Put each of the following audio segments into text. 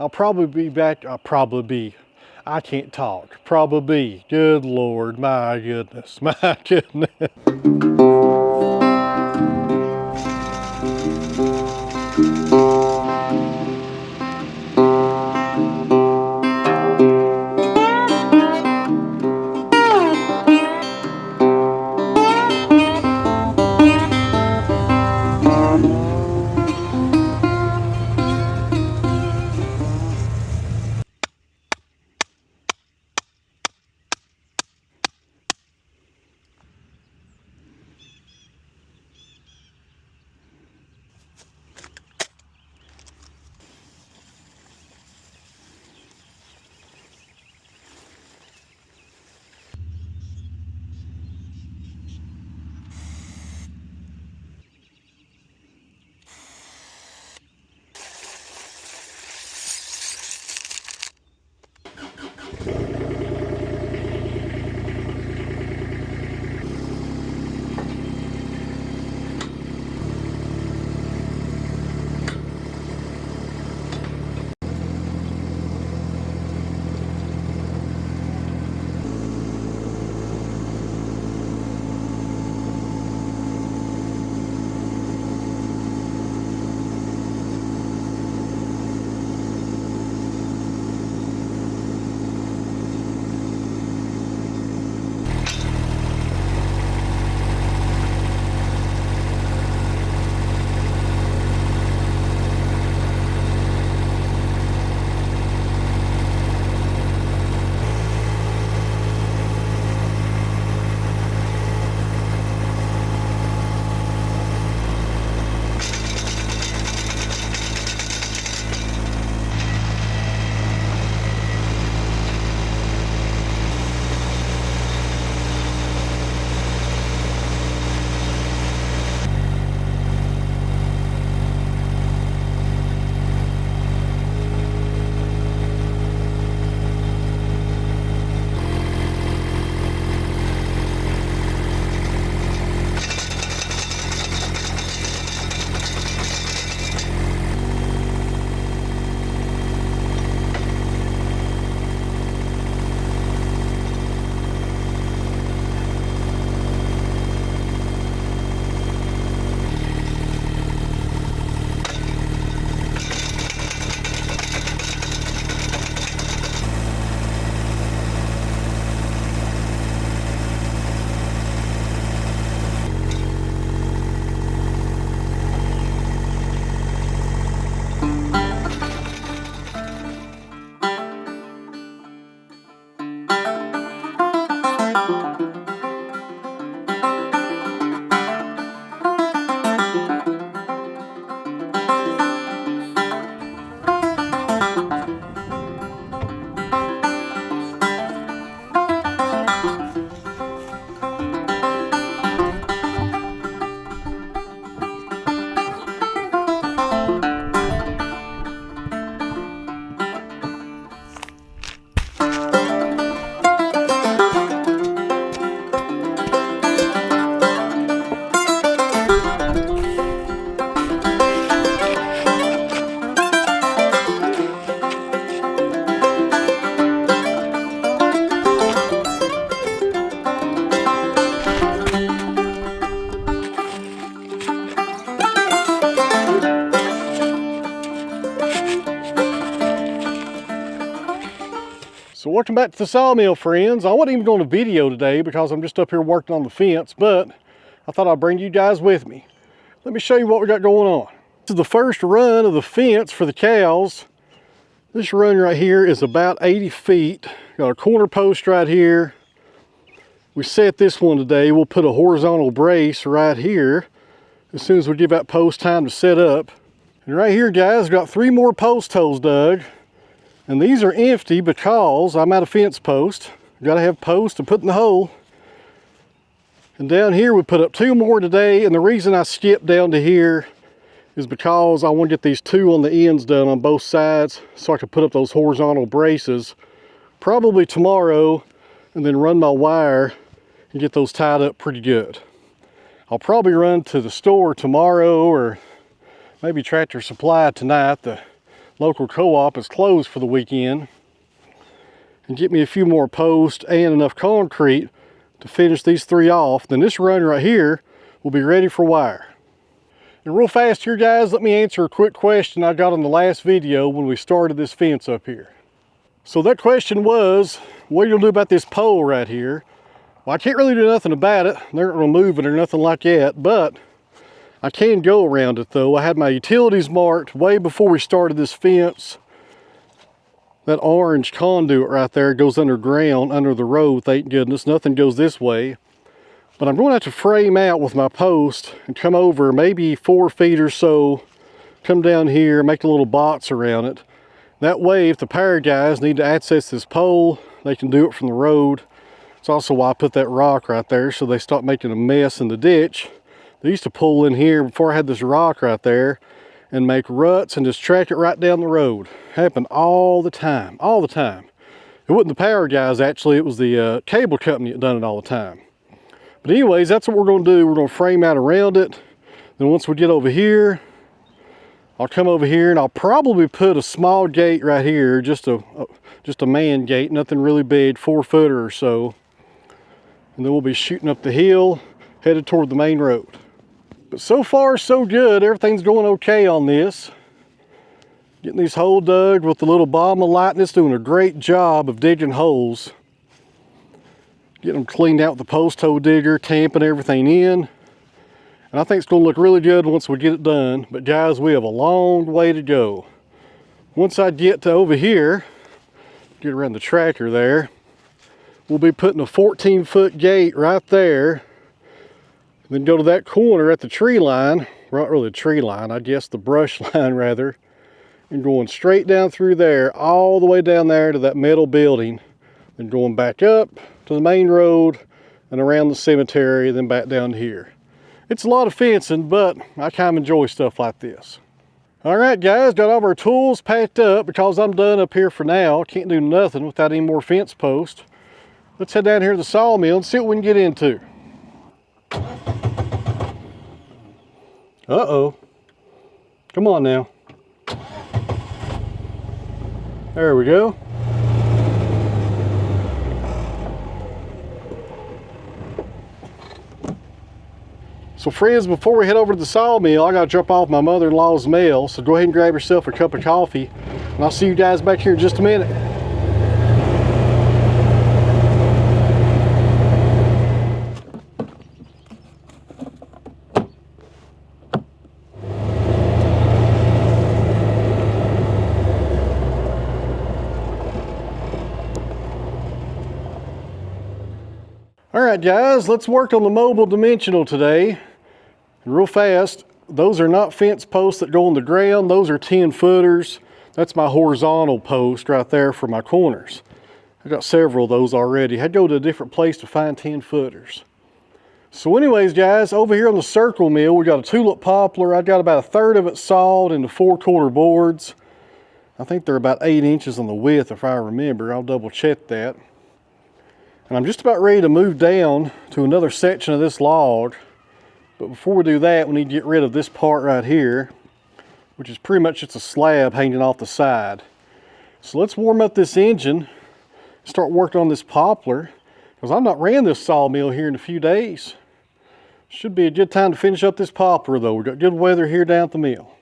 I'll probably be back. I can't talk. Probably. Good Lord. My goodness. My goodness. So welcome back to the sawmill, friends. I wasn't even going to video today because I'm just up here working on the fence, but I thought I'd bring you guys with me. Let me show you what we got going on. This is the first run of the fence for the cows. This run right here is about 80 feet. Got a corner post right here. We set this one today. We'll put a horizontal brace right here as soon as we give that post time to set up. And right here, guys, we've got 3 more post holes dug. And these are empty because I'm out of fence post. Got to have post to put in the hole. And down here we put up 2 more today, and the reason I skipped down to here is because I want to get these 2 on the ends done on both sides so I can put up those horizontal braces probably tomorrow, and then run my wire and get those tied up pretty good. I'll probably run to the store tomorrow or maybe Tractor Supply tonight. The local co-op is closed for the weekend, and get me a few more posts and enough concrete to finish these 3 off, then this run right here will be ready for wire. And real fast here, guys, let me answer a quick question I got on the last video when we started this fence up here. So that question was, what are you gonna do about this pole right here? Well, I can't really do nothing about it. They're not gonna move it or nothing like that, but I can go around it though. I had my utilities marked way before we started this fence. That orange conduit right there goes underground, under the road, thank goodness. Nothing goes this way. But I'm going to have to frame out with my post and come over maybe 4 feet or so, come down here, make a little box around it. That way, if the power guys need to access this pole, they can do it from the road. It's also why I put that rock right there, so they stop making a mess in the ditch. They used to pull in here before I had this rock right there and make ruts and just track it right down the road. Happened all the time, all the time. It wasn't the power guys, actually, it was the cable company that done it all the time. But anyways, that's what we're going to do. We're going to frame out around it. Then once we get over here, I'll come over here and I'll probably put a small gate right here, just a man gate, nothing really big, 4-footer or so. And then we'll be shooting up the hill, headed toward the main road. But so far, so good. Everything's going okay on this. Getting these holes dug with the little bomb of lightning. It's doing a great job of digging holes. Getting them cleaned out with the post hole digger, tamping everything in. And I think it's going to look really good once we get it done. But guys, we have a long way to go. Once I get to over here, get around the tractor there, we'll be putting a 14-foot gate right there. Then go to that corner at the tree line, not really the tree line, I guess the brush line rather, and going straight down through there, all the way down there to that metal building, then going back up to the main road and around the cemetery, then back down here. It's a lot of fencing, but I kind of enjoy stuff like this. All right, guys, got all of our tools packed up because I'm done up here for now. Can't do nothing without any more fence posts. Let's head down here to the sawmill and see what we can get into. Uh-oh. Come on now. There we go. So friends, before we head over to the sawmill, I gotta drop off my mother-in-law's mail. So go ahead and grab yourself a cup of coffee, and I'll see you guys back here in just a minute. All right, guys, let's work on the mobile dimensional today. And real fast, those are not fence posts that go on the ground. Those are 10-footers. That's my horizontal post right there for my corners. I got several of those already. I had to go to a different place to find 10-footers. So anyways, guys, over here on the circle mill, we got a tulip poplar. I got about 1/3 of it sawed into 4-quarter boards. I think they're about 8 inches on the width, if I remember. I'll double check that. And I'm just about ready to move down to another section of this log. But before we do that, we need to get rid of this part right here, which is pretty much just a slab hanging off the side. So let's warm up this engine, start working on this poplar, because I've not ran this sawmill here in a few days. Should be a good time to finish up this poplar though. We've got good weather here down at the mill.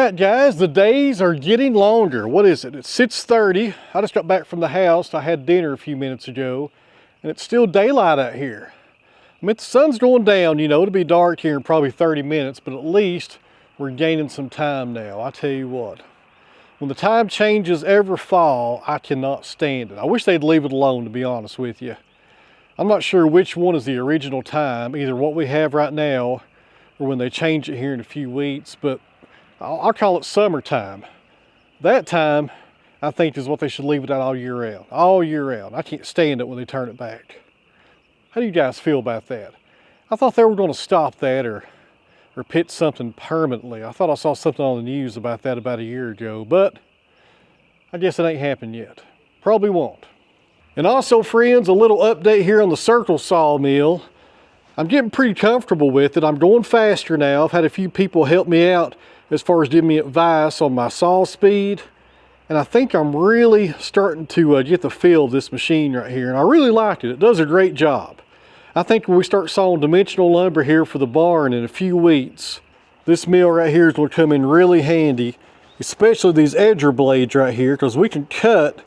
right, guys, the days are getting longer. What is it? It's 6:30. I just got back from the house. I had dinner a few minutes ago, and it's still daylight out here. I mean, the sun's going down, you know, it'll be dark here in probably 30 minutes, but at least we're gaining some time now. I tell you what, when the time changes every fall, I cannot stand it. I wish they'd leave it alone, to be honest with you. I'm not sure which one is the original time, either what we have right now or when they change it here in a few weeks, but I'll call it summertime. That time, I think, is what they should leave it at all year round. All year round. I can't stand it when they turn it back. How do you guys feel about that? I thought they were going to stop that or pit something permanently. I thought I saw something on the news about that about a year ago, but I guess it ain't happened yet. Probably won't. And also, friends, a little update here on the circle sawmill. I'm getting pretty comfortable with it. I'm going faster now. I've had a few people help me out as far as giving me advice on my saw speed. And I think I'm really starting to get the feel of this machine right here. And I really like it. It does a great job. I think when we start sawing dimensional lumber here for the barn in a few weeks, this mill right here is going to come in really handy, especially these edger blades right here, because we can cut,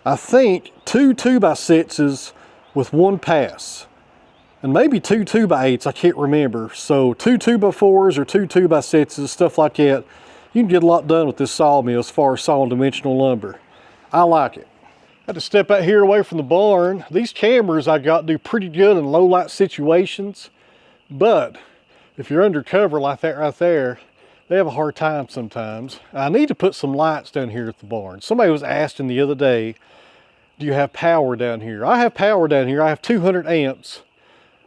I think, 2 2x6s with one pass. And maybe 2 2x8s, I can't remember. So 2 2x4s or 2 2x6s, stuff like that. You can get a lot done with this sawmill as far as sawing dimensional lumber. I like it. I had to step out here away from the barn. These cameras I got do pretty good in low light situations, but if you're undercover like that right there, they have a hard time sometimes. I need to put some lights down here at the barn. Somebody was asking the other day, do you have power down here? I have power down here. I have 200 amps.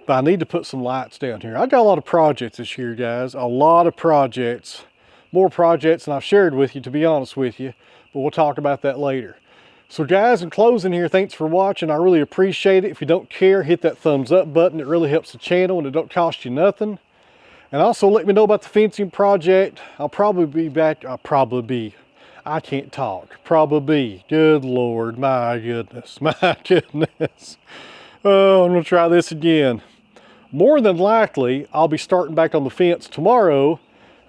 But I need to put some lights down here. I got a lot of projects this year, guys. A lot of projects. More projects than I've shared with you, to be honest with you. But we'll talk about that later. So guys, in closing here, thanks for watching. I really appreciate it. If you don't care, hit that thumbs up button. It really helps the channel and it don't cost you nothing. And also let me know about the fencing project. I'll probably be back. I can't talk. Probably. Good Lord. My goodness. My goodness. Oh, I'm going to try this again. More than likely, I'll be starting back on the fence tomorrow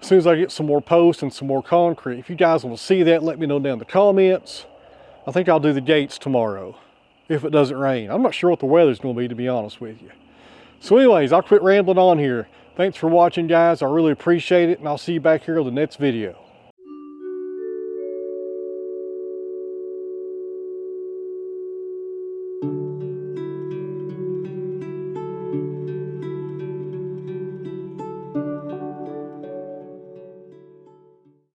as soon as I get some more posts and some more concrete. If you guys want to see that, let me know down in the comments. I think I'll do the gates tomorrow if it doesn't rain. I'm not sure what the weather's going to be, to be honest with you. So anyways, I'll quit rambling on here. Thanks for watching, guys. I really appreciate it, and I'll see you back here on the next video.